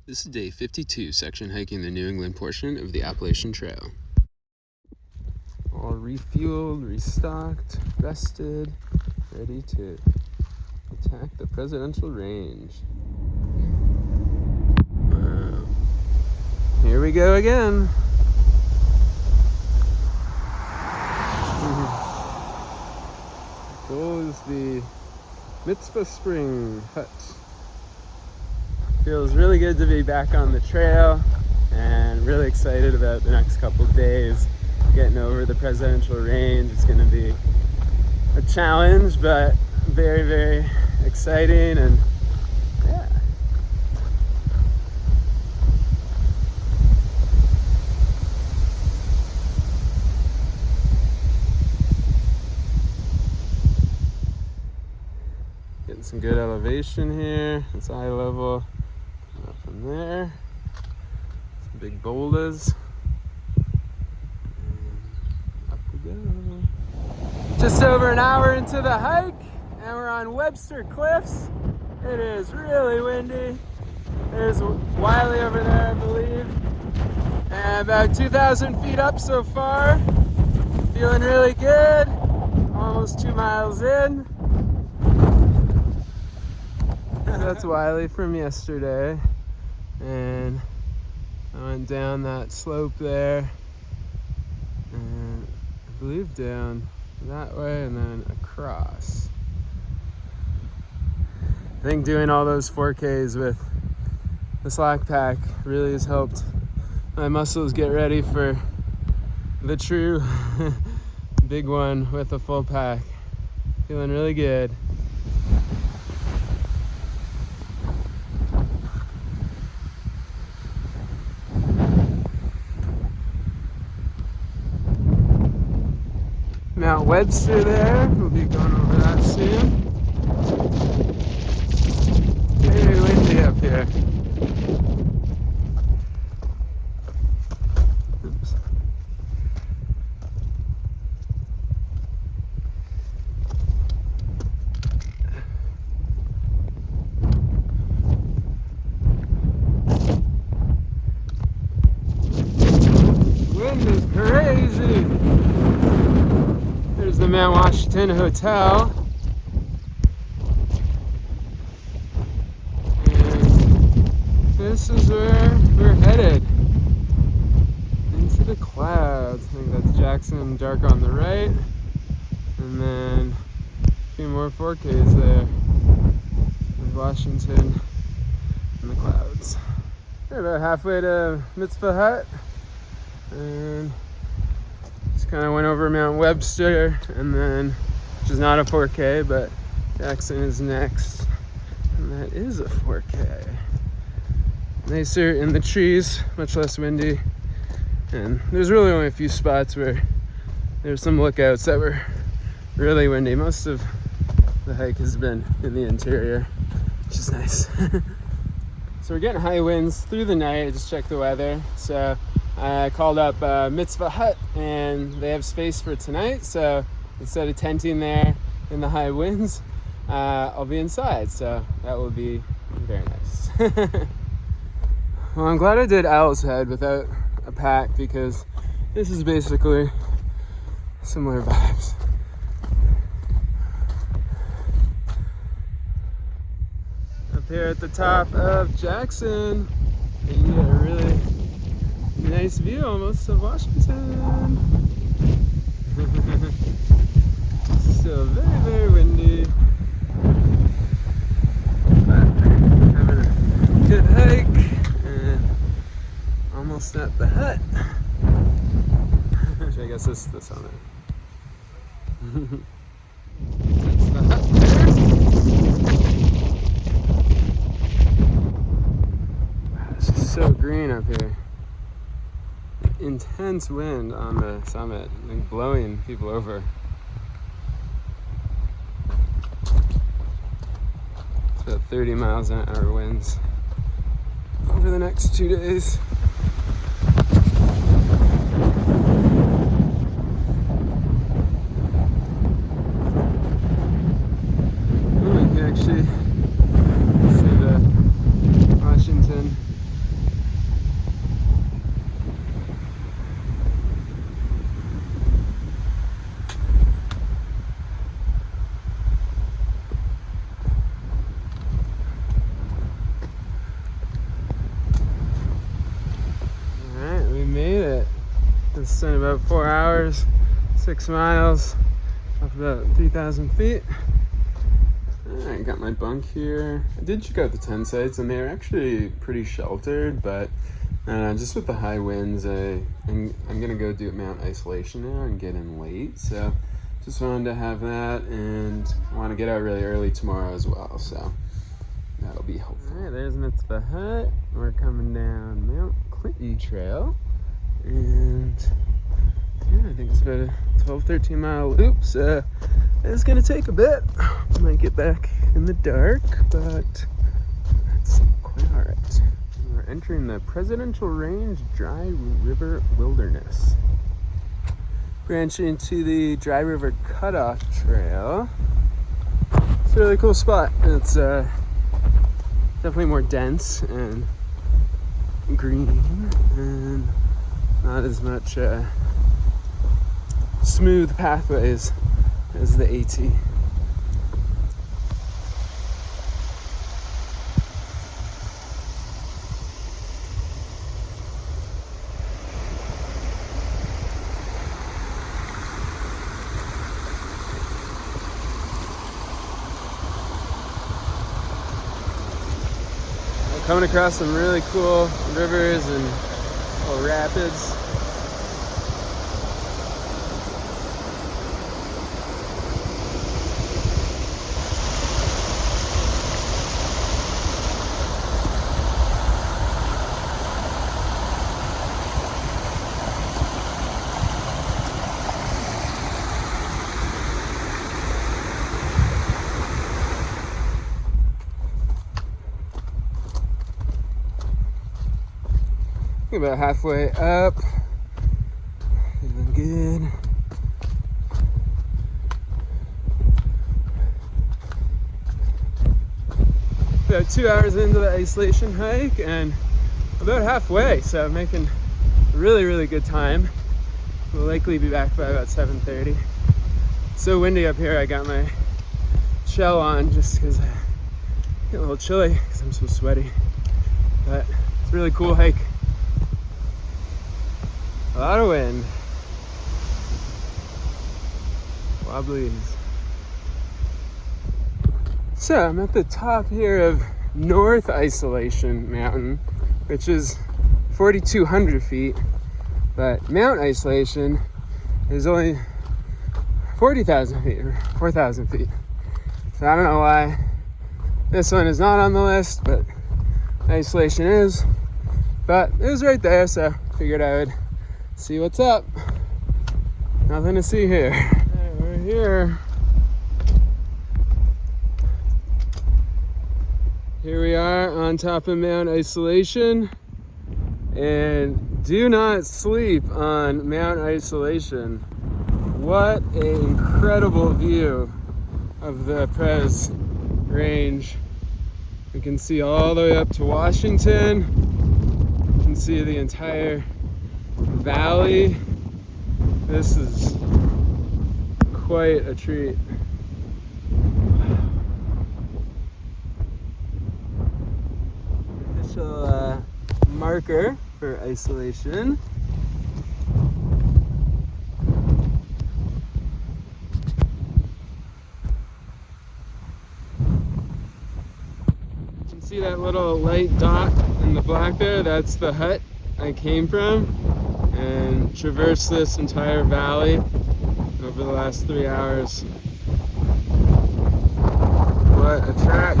This is day 52, section hiking the New England portion of the Appalachian Trail. All refueled, restocked, rested, ready to attack the presidential range. Wow. Here we go again. Goes the Mitzvah Spring Hut. Feels really good to be back on the trail and really excited about the next couple days getting over the presidential range. It's going to be a challenge, but very, very exciting, and yeah. Getting some good elevation here. It's eye level. Up from there, some big boulders, and up we go. Just over an hour into the hike, and we're on Webster Cliffs. It is really windy. There's Wiley over there, I believe. And about 2,000 feet up so far. Feeling really good. Almost 2 miles in. That's Wiley from yesterday, and I went down that slope there, and I believe down that way and then across. I think doing all those 4Ks with the slack pack really has helped my muscles get ready for the true big one with a full pack. Feeling really good. Mount Webster there, we'll be going over that soon. Very windy up here. Oops. Wind is crazy. There's the Mount Washington Hotel. And this is where we're headed. Into the clouds. I think that's Jackson Dark on the right. And then a few more 4Ks there. There's Washington in the clouds. We're about halfway to Mitzvah Hut. And kind of went over Mount Webster, and then, which is not a 4K, but Jackson is next, and that is a 4K. Nicer in the trees, much less windy, and there's really only a few spots where there's some lookouts that were really windy. Most of the hike has been in the interior, which is nice. So we're getting high winds through the night. I just checked the weather, so I called up Mitzvah Hut, and they have space for tonight, so instead of tenting there in the high winds, I'll be inside, so that will be very nice. Well, I'm glad I did Owl's Head without a pack, because this is basically similar vibes. Up here at the top of Jackson, you get a really nice view almost of Washington. Still very, very windy. But having a good hike and almost at the hut. Actually, I guess this is the summit. That's the hut there. Wow, it's just so green up here. Intense wind on the summit, like blowing people over. It's about 30 miles an hour winds over the next 2 days. Oh, you can actually see the Washington distance in about 4 hours, 6 miles, up about 3,000 feet. I got my bunk here. I did check out the tent sites and they're actually pretty sheltered, but just with the high winds, I'm gonna go do Mount Isolation now and get in late. So just wanted to have that, and I want to get out really early tomorrow as well. So that'll be helpful. All right, there's Mitzvah Hut. We're coming down Mount Clinton Trail, and yeah, I think it's about a 12-13 mile loop. So it's gonna take a bit. I might get back in the dark, but that's quite all right. We're entering the Presidential Range Dry River Wilderness, branching to the Dry River Cutoff Trail. It's a really cool spot. It's definitely more dense and green, and not as much smooth pathways as the AT. Coming across some really cool rivers and little rapids. About halfway up, feeling good. About 2 hours into the isolation hike and about halfway, so making a really good time. We'll likely be back by about 7:30. It's so windy up here, I got my shell on just because I get a little chilly because I'm so sweaty, but it's a really cool hike. A lot of wind. Wobblies. So I'm at the top here of North Isolation Mountain, which is 4,200 feet, but Mount Isolation is only 40,000 feet, or 4,000 feet. So I don't know why this one is not on the list, but Isolation is. But it was right there, so figured I would see what's up. Nothing to see here. Right, we're here. Here we are on top of Mount Isolation. And do not sleep on Mount Isolation. What an incredible view of the Prez Range. You can see all the way up to Washington. You can see the entire valley. This is quite a treat. Official marker for isolation. You can see that little light dot in the black there, that's the hut I came from, and traversed this entire valley over the last 3 hours. What a track.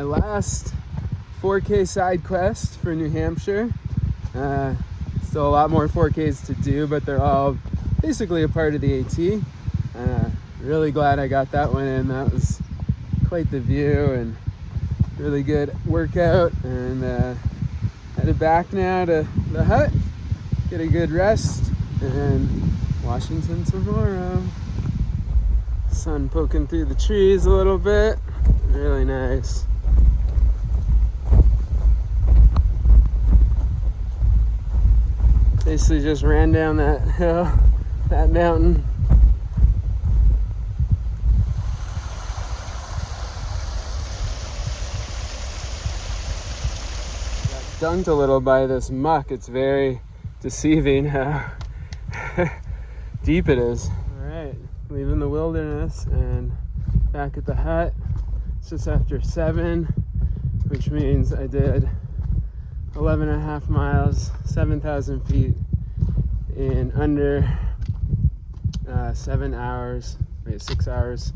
Last 4K side quest for New Hampshire. Still a lot more 4Ks to do, but they're all basically a part of the AT. Really glad I got that one in. That was quite the view and really good workout, and headed back now to the hut, get a good rest, and Washington tomorrow. Sun poking through the trees a little bit, Really nice. Basically just ran down that hill, that mountain. Got dunked a little by this muck. It's very deceiving how deep it is. All right, leaving the wilderness and back at the hut. It's just after 7, which means I did 11 and a half miles, 7,000 feet in under 7 hours, maybe 6 hours.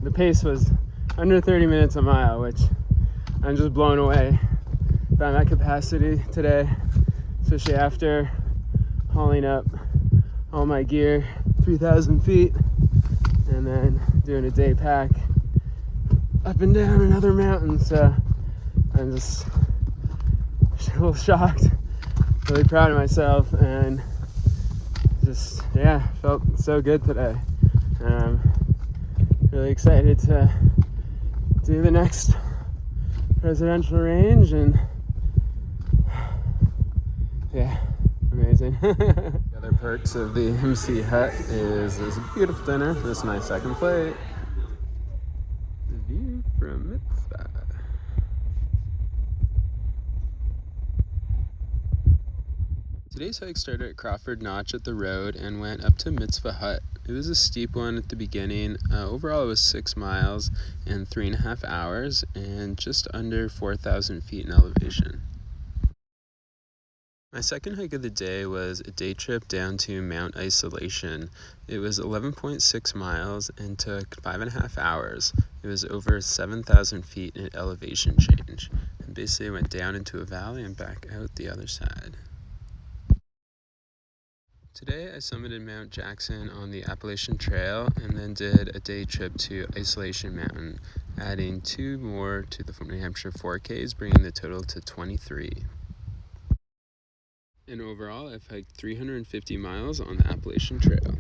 The pace was under 30 minutes a mile, which I'm just blown away by that capacity today, especially after hauling up all my gear 3,000 feet and then doing a day pack up and down another mountain. So I'm just a little shocked, really proud of myself, and just, yeah, felt so good today. Really excited to do the next presidential range, and yeah, amazing. The other perks of the MC hut is this beautiful dinner. This is my second plate. The view from Mitzvah. Today's hike started at Crawford Notch at the road and went up to Mitzvah Hut. It was a steep one at the beginning. Overall it was 6 miles and 3.5 hours and just under 4,000 feet in elevation. My second hike of the day was a day trip down to Mount Isolation. It was 11.6 miles and took 5.5 hours. It was over 7,000 feet in elevation change. And basically went down into a valley and back out the other side. Today I summited Mount Jackson on the Appalachian Trail and then did a day trip to Isolation Mountain, adding 2 more to the New Hampshire 4Ks, bringing the total to 23. And overall, I've hiked 350 miles on the Appalachian Trail.